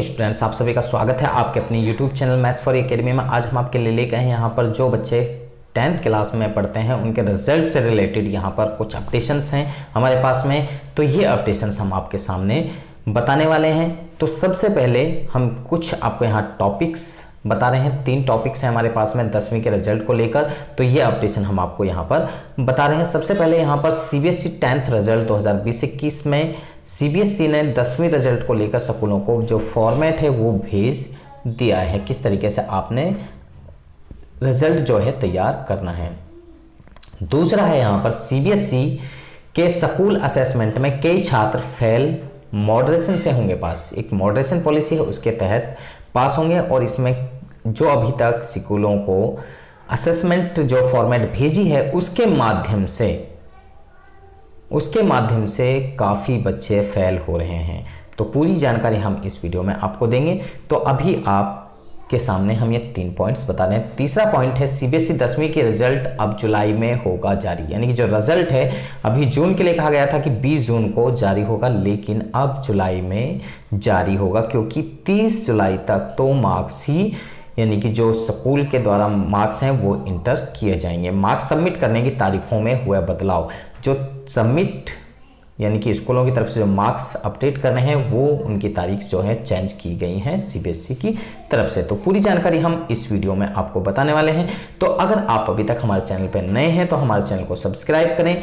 Morning students, आप सभी का स्वागत है आपके अपने YouTube channel maths for academy में। आज हम आपके लिए लेके आए हैं यहाँ पर जो बच्चे 10th क्लास में पढ़ते हैं उनके रिजल्ट से रिलेटेड यहाँ पर कुछ अपडेशंस हैं हमारे पास में। तो ये अपडेशंस हम आपके सामने बताने वाले हैं। तो सबसे पहले हम कुछ आपको यहाँ टॉपिक्स बता रहे हैं। 3 टॉपिक्स हैं हमारे पास में 10वीं के रिजल्ट को लेकर। तो ये अपडेशन हम आपको यहाँ पर बता रहे हैं। सबसे पहले यहाँ पर सीबीएसई 10th रिजल्ट 2020-21 में सीबीएसई ने 10वीं रिजल्ट को लेकर स्कूलों को जो फॉर्मेट है वो भेज दिया है, किस तरीके से आपने रिजल्ट जो है तैयार करना है। दूसरा है यहाँ पर सीबीएसई के स्कूल असेसमेंट में कई छात्र फेल मॉडरेशन से होंगे पास। एक मॉडरेशन पॉलिसी है, उसके तहत पास होंगे। और इसमें जो अभी तक स्कूलों को असेसमेंट जो फॉर्मेट भेजी है उसके माध्यम से काफ़ी बच्चे फेल हो रहे हैं। तो पूरी जानकारी हम इस वीडियो में आपको देंगे। तो अभी आपके सामने हम ये 3 पॉइंट्स बता रहे हैं। तीसरा पॉइंट है सीबीएसई 10वीं की रिजल्ट अब जुलाई में होगा जारी। यानी कि जो रिजल्ट है अभी जून के लिए कहा गया था कि 20 जून को जारी होगा, लेकिन अब जुलाई में जारी होगा, क्योंकि 30 जुलाई तक तो मार्क्स ही यानी कि जो स्कूल के द्वारा मार्क्स हैं वो इंटर किए जाएंगे। मार्क्स सबमिट करने की तारीखों में हुआ बदलाव, जो सबमिट यानी कि स्कूलों की तरफ से जो मार्क्स अपडेट करने हैं वो उनकी तारीख जो है चेंज की गई हैं सीबीएसई की तरफ से। तो पूरी जानकारी हम इस वीडियो में आपको बताने वाले हैं। तो अगर आप अभी तक हमारे चैनल पर नए हैं तो हमारे चैनल को सब्सक्राइब करें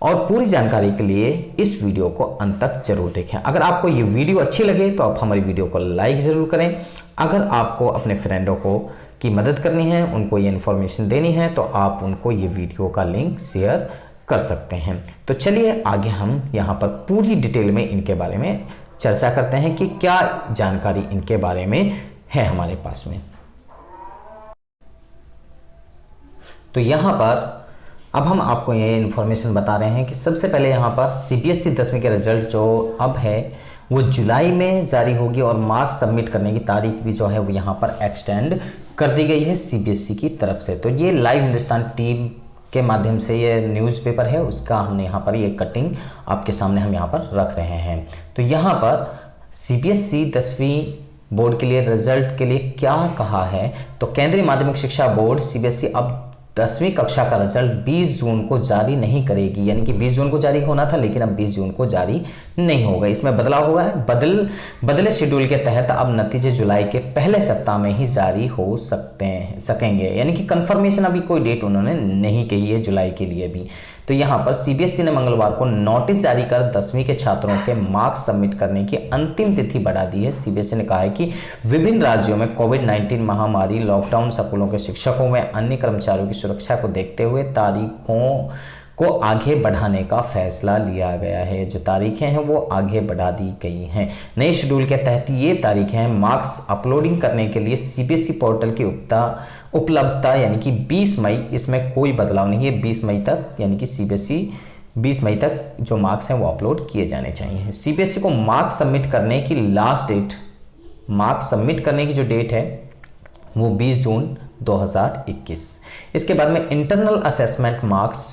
और पूरी जानकारी के लिए इस वीडियो को अंत तक जरूर देखें। अगर आपको ये वीडियो अच्छी लगे तो आप हमारी वीडियो को लाइक ज़रूर करें। अगर आपको अपने फ्रेंडों को की मदद करनी है, उनको ये इन्फॉर्मेशन देनी है, तो आप उनको ये वीडियो का लिंक शेयर कर सकते हैं। तो चलिए आगे हम यहाँ पर पूरी डिटेल में इनके बारे में चर्चा करते हैं कि क्या जानकारी इनके बारे में है हमारे पास में। तो यहाँ पर अब हम आपको ये इन्फॉर्मेशन बता रहे हैं कि सबसे पहले यहाँ पर सीबीएसई 10वीं के रिजल्ट जो अब है वो जुलाई में जारी होगी और मार्क्स सबमिट करने की तारीख भी जो है वो यहाँ पर एक्सटेंड कर दी गई है सीबीएसई की तरफ से। तो ये लाइव हिंदुस्तान टीम के माध्यम से ये न्यूज़पेपर है, उसका हमने यहाँ पर ये कटिंग आपके सामने हम यहाँ पर रख रहे हैं। तो यहाँ पर सीबीएसई 10वीं बोर्ड के लिए रिजल्ट के लिए क्या कहा है, तो केंद्रीय माध्यमिक शिक्षा बोर्ड सीबीएसई अब 10वीं कक्षा का रिजल्ट 20 जून को जारी नहीं करेगी। यानी कि 20 जून को जारी होना था, लेकिन अब 20 जून को जारी नहीं होगा। इसमें बदलाव हुआ है। बदले शेड्यूल के तहत अब नतीजे जुलाई के पहले सप्ताह में ही जारी हो सकेंगे। यानी कि कंफर्मेशन अभी कोई डेट उन्होंने नहीं कही है जुलाई के लिए भी। तो यहाँ पर सीबीएसई ने मंगलवार को नोटिस जारी कर 10वीं के छात्रों के मार्क्स सबमिट करने की अंतिम तिथि बढ़ा दी है। सीबीएसई ने कहा है कि विभिन्न राज्यों में कोविड-19 महामारी, लॉकडाउन, स्कूलों के शिक्षकों व अन्य कर्मचारियों की सुरक्षा को देखते हुए तारीखों को आगे बढ़ाने का फैसला लिया गया है। जो तारीखें हैं वो आगे बढ़ा दी गई हैं। नए शेड्यूल के तहत ये तारीखें हैं मार्क्स अपलोडिंग करने के लिए सीबीएसई पोर्टल की उपलब्धता यानी कि 20 मई, इसमें कोई बदलाव नहीं है। 20 मई तक यानी कि सीबीएसई 20 मई तक जो मार्क्स हैं वो अपलोड किए जाने चाहिए। सीबीएसई को मार्क्स सबमिट करने की लास्ट डेट, मार्क्स सबमिट करने की जो डेट है वो 20 जून 2021। इसके बाद में इंटरनल असेसमेंट मार्क्स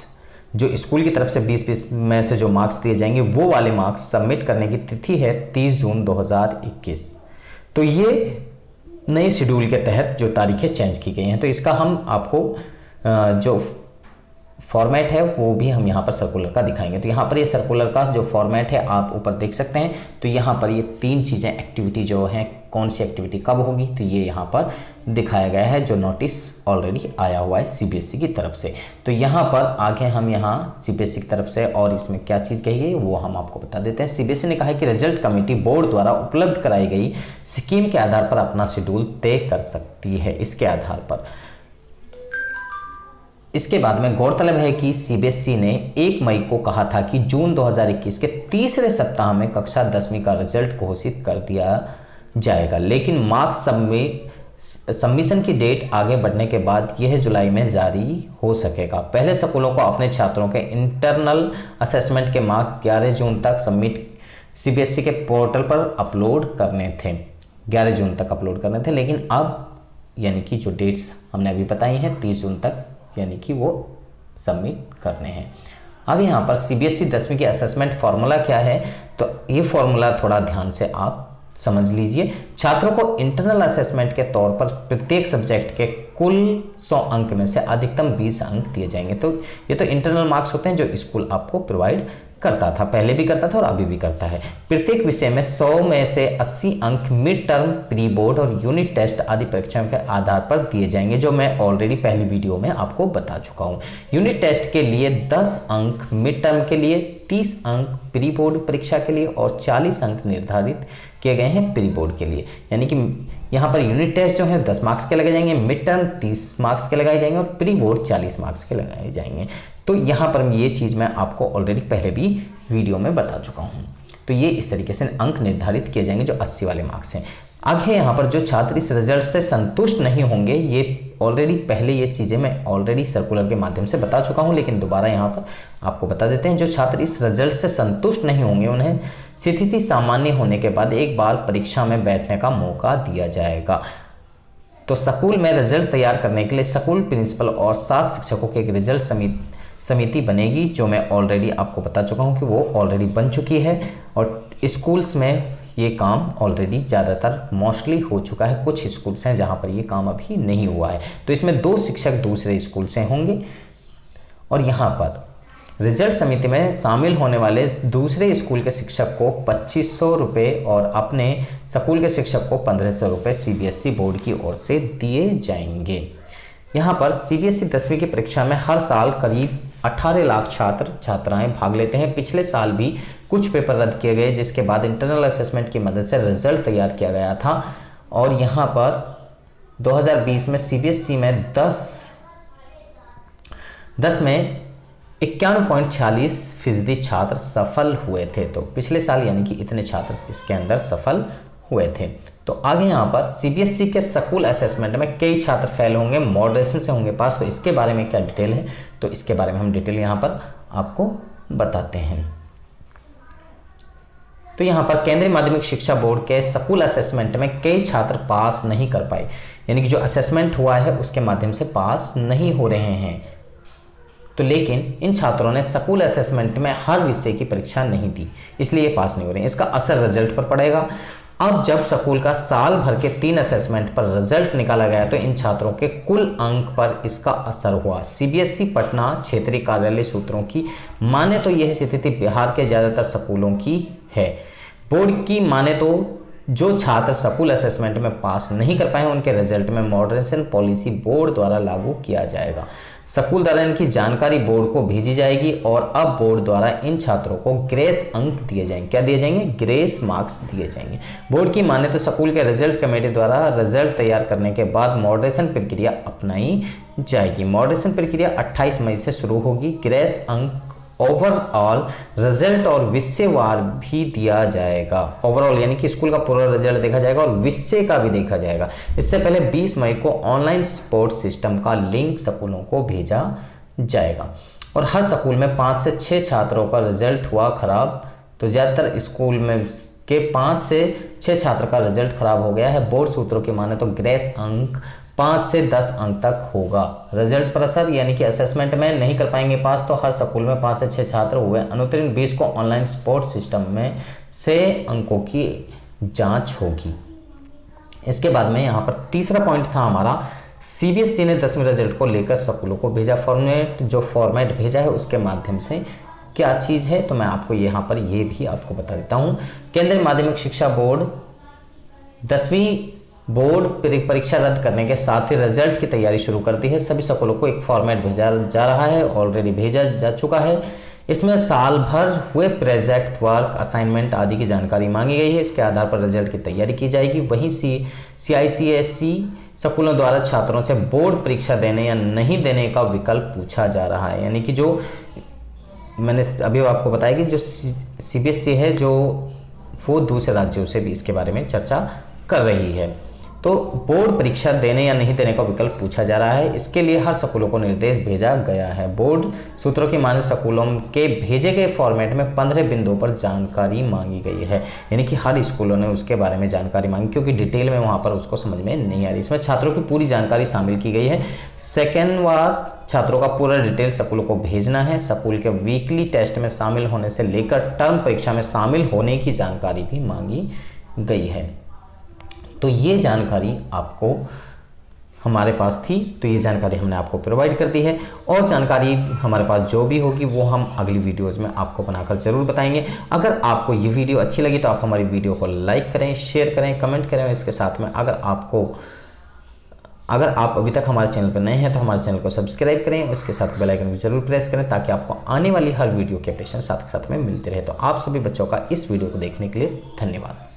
जो स्कूल की तरफ से 20 में से जो मार्क्स दिए जाएंगे वो वाले मार्क्स सबमिट करने की तिथि है 30 जून 2021। तो ये नए शेड्यूल के तहत जो तारीखें चेंज की गई हैं। तो इसका हम आपको जो फॉर्मेट है वो भी हम यहाँ पर सर्कुलर का दिखाएंगे। तो यहाँ पर ये सर्कुलर का जो फॉर्मेट है आप ऊपर देख सकते हैं। तो यहाँ पर ये 3 चीज़ें एक्टिविटी जो हैं, कौन सी एक्टिविटी कब होगी, तो ये यहाँ पर दिखाया गया है जो नोटिस ऑलरेडी आया हुआ है सीबीएसई की तरफ से। तो यहाँ पर आगे हम यहाँ सीबीएसई की तरफ से और इसमें क्या चीज़ कही गई वो हम आपको बता देते हैं। सीबीएसई ने कहा है कि रिजल्ट कमेटी बोर्ड द्वारा उपलब्ध कराई गई स्कीम के आधार पर अपना शेड्यूल तय कर सकती है। इसके आधार पर इसके बाद में गौरतलब है कि सीबीएसई ने 1 मई को कहा था कि जून 2021 के तीसरे सप्ताह में कक्षा 10वीं का रिजल्ट घोषित कर दिया जाएगा, लेकिन मार्क्स सबमिशन की डेट आगे बढ़ने के बाद यह जुलाई में जारी हो सकेगा। पहले स्कूलों को अपने छात्रों के इंटरनल असेसमेंट के मार्क्स 11 जून तक सबमिट सीबीएसई के पोर्टल पर अपलोड करने थे, 11 जून तक अपलोड करने थे, लेकिन अब यानी कि जो डेट्स हमने अभी बताई हैं 30 जून तक यानी कि वो सबमिट करने हैं। आगे यहाँ पर सीबीएसई 10वीं की असेसमेंट फार्मूला क्या है, तो ये फार्मूला थोड़ा ध्यान से आप समझ लीजिए। छात्रों को इंटरनल असेसमेंट के तौर पर प्रत्येक सब्जेक्ट के कुल 100 अंक में से अधिकतम 20 अंक दिए जाएंगे। तो ये तो इंटरनल मार्क्स होते हैं जो स्कूल आपको प्रोवाइड करता था, पहले भी करता था और अभी भी करता है। प्रत्येक विषय में 100 में से 80 अंक मिड टर्म, प्री बोर्ड और यूनिट टेस्ट आदि परीक्षाओं के आधार पर दिए जाएंगे, जो मैं ऑलरेडी पहली वीडियो में आपको बता चुका हूँ। यूनिट टेस्ट के लिए 10 अंक, मिड टर्म के लिए 30 अंक, प्री बोर्ड परीक्षा के लिए और 40 अंक निर्धारित किए गए हैं प्री बोर्ड के लिए। यानी कि यहाँ पर यूनिट टेस्ट जो है 10 मार्क्स के लगाए जाएंगे, मिड टर्म 30 मार्क्स के लगाए जाएंगे और प्री बोर्ड 40 मार्क्स के लगाए जाएंगे। तो यहाँ पर ये चीज़ मैं आपको ऑलरेडी पहले भी वीडियो में बता चुका हूँ। तो ये इस तरीके से अंक निर्धारित किए जाएंगे जो 80 वाले मार्क्स हैं। आगे यहाँ पर जो छात्र इस रिजल्ट से संतुष्ट नहीं होंगे, ये ऑलरेडी पहले ये चीज़ें मैं ऑलरेडी सर्कुलर के माध्यम से बता चुका हूँ, लेकिन दोबारा यहाँ पर आपको बता देते हैं। जो छात्र इस रिजल्ट से संतुष्ट नहीं होंगे उन्हें स्थिति सामान्य होने के बाद एक बार परीक्षा में बैठने का मौका दिया जाएगा। तो स्कूल में रिजल्ट तैयार करने के लिए स्कूल प्रिंसिपल और 7 शिक्षकों की एक रिजल्ट समिति बनेगी, जो मैं ऑलरेडी आपको बता चुका हूँ कि वो ऑलरेडी बन चुकी है। और स्कूल्स में ये काम ऑलरेडी ज़्यादातर मोस्टली हो चुका है। कुछ स्कूल्स हैं जहाँ पर ये काम अभी नहीं हुआ है। तो इसमें 2 शिक्षक दूसरे स्कूल से होंगे और यहाँ पर रिजल्ट समिति में शामिल होने वाले दूसरे स्कूल के शिक्षक को 2500 रुपये और अपने स्कूल के शिक्षक को 1500 रुपये CBSE बोर्ड की ओर से दिए जाएंगे। यहाँ पर CBSE 10वीं की परीक्षा में हर साल करीब 18 लाख छात्र छात्राएं भाग लेते हैं। पिछले साल भी कुछ पेपर रद्द किए गए, जिसके बाद इंटरनल असेसमेंट की मदद से रिजल्ट तैयार किया गया था। और यहाँ पर 2020 में CBSE में 10 में 91.46% छात्र सफल हुए थे। तो पिछले साल यानी कि इतने छात्र इसके अंदर सफल हुए थे। तो आगे यहाँ पर CBSE के स्कूल असेसमेंट में कई छात्र फेल होंगे, मॉडरेशन से होंगे पास। तो इसके बारे में क्या डिटेल है, तो इसके बारे में हम डिटेल यहाँ पर आपको बताते हैं। तो यहाँ पर केंद्रीय माध्यमिक शिक्षा बोर्ड के स्कूल असेसमेंट में कई छात्र पास नहीं कर पाए, यानी कि जो असेसमेंट हुआ है उसके माध्यम से पास नहीं हो रहे हैं। तो लेकिन इन छात्रों ने स्कूल असेसमेंट में हर विषय की परीक्षा नहीं दी, इसलिए ये पास नहीं हो रहे हैं। इसका असर रिजल्ट पर पड़ेगा। अब जब स्कूल का साल भर के 3 असेसमेंट पर रिजल्ट निकाला गया तो इन छात्रों के कुल अंक पर इसका असर हुआ। CBSE पटना क्षेत्रीय कार्यालय सूत्रों की माने तो यह स्थिति बिहार के ज़्यादातर स्कूलों की है। बोर्ड की माने तो जो छात्र स्कूल असेसमेंट में पास नहीं कर पाए उनके रिजल्ट में मॉडरेशन पॉलिसी बोर्ड द्वारा लागू किया जाएगा। स्कूल द्वारा इनकी जानकारी बोर्ड को भेजी जाएगी और अब बोर्ड द्वारा इन छात्रों को ग्रेस अंक दिए जाएंगे। क्या दिए जाएंगे? ग्रेस मार्क्स दिए जाएंगे। बोर्ड की माने तो स्कूल के रिजल्ट कमेटी द्वारा रिजल्ट तैयार करने के बाद मॉडरेशन प्रक्रिया अपनाई जाएगी। मॉडरेशन प्रक्रिया 28 मई से शुरू होगी। ग्रेस अंक ओवरऑल रिजल्ट और विषयवार भी दिया जाएगा। ओवरऑल यानी कि स्कूल का पूरा रिजल्ट देखा जाएगा और विषय का भी देखा जाएगा। इससे पहले 20 मई को ऑनलाइन सपोर्ट सिस्टम का लिंक स्कूलों को भेजा जाएगा। और हर स्कूल में 5 से 6 छात्रों का रिजल्ट हुआ खराब, तो ज़्यादातर स्कूल में के 5 से 6 छात्र का रिजल्ट खराब हो गया है। बोर्ड सूत्रों की माने तो ग्रेस अंक 5 से 10 अंक तक होगा। रिजल्ट पर असर यानी कि असेसमेंट में नहीं कर पाएंगे पास तो हर स्कूल में 5 से 6 छात्र हुए अनुत्तीर्ण 20 को ऑनलाइन सपोर्ट सिस्टम में से अंकों की जांच होगी। इसके बाद में यहाँ पर तीसरा पॉइंट था हमारा, CBSE ने 10वीं रिजल्ट को लेकर स्कूलों को भेजा फॉर्मेट। जो फॉर्मेट भेजा है उसके माध्यम से क्या चीज़ है तो मैं आपको यहाँ पर ये भी आपको बता देता हूँ। केंद्रीय माध्यमिक शिक्षा बोर्ड 10वीं बोर्ड परीक्षा रद्द करने के साथ ही रिजल्ट की तैयारी शुरू करती है। सभी स्कूलों को एक फॉर्मेट भेजा जा रहा है, ऑलरेडी भेजा जा चुका है। इसमें साल भर हुए प्रोजेक्ट वर्क, असाइनमेंट आदि की जानकारी मांगी गई है। इसके आधार पर रिजल्ट की तैयारी की जाएगी। वहीं CICSE स्कूलों द्वारा छात्रों से बोर्ड परीक्षा देने या नहीं देने का विकल्प पूछा जा रहा है। यानी कि जो मैंने अभी आपको बताया कि जो CBSE है जो वो दूसरे राज्यों से भी इसके बारे में चर्चा कर रही है। तो बोर्ड परीक्षा देने या नहीं देने का विकल्प पूछा जा रहा है। इसके लिए हर स्कूलों को निर्देश भेजा गया है। बोर्ड सूत्रों की माने स्कूलों के भेजे गए फॉर्मेट में 15 बिंदुओं पर जानकारी मांगी गई है। यानी कि हर स्कूलों ने उसके बारे में जानकारी मांगी, क्योंकि डिटेल में वहाँ पर उसको समझ में नहीं आ रही। इसमें छात्रों की पूरी जानकारी शामिल की गई है। सेकेंड बार छात्रों का पूरा डिटेल स्कूलों को भेजना है। स्कूल के वीकली टेस्ट में शामिल होने से लेकर टर्म परीक्षा में शामिल होने की जानकारी भी मांगी गई है। तो ये जानकारी आपको हमारे पास थी, तो ये जानकारी हमने आपको प्रोवाइड कर दी है। और जानकारी हमारे पास जो भी होगी वो हम अगली वीडियोज़ में आपको बनाकर ज़रूर बताएंगे। अगर आपको ये वीडियो अच्छी लगी तो आप हमारी वीडियो को लाइक करें, शेयर करें, कमेंट करें। इसके साथ में अगर आप अभी तक हमारे चैनल पर नए हैं तो हमारे चैनल को सब्सक्राइब करें, उसके साथ बेल आइकन को जरूर प्रेस करें ताकि आपको आने वाली हर वीडियो के अपडेशन साथ के साथ में मिलते रहे। तो आप सभी बच्चों का इस वीडियो को देखने के लिए धन्यवाद।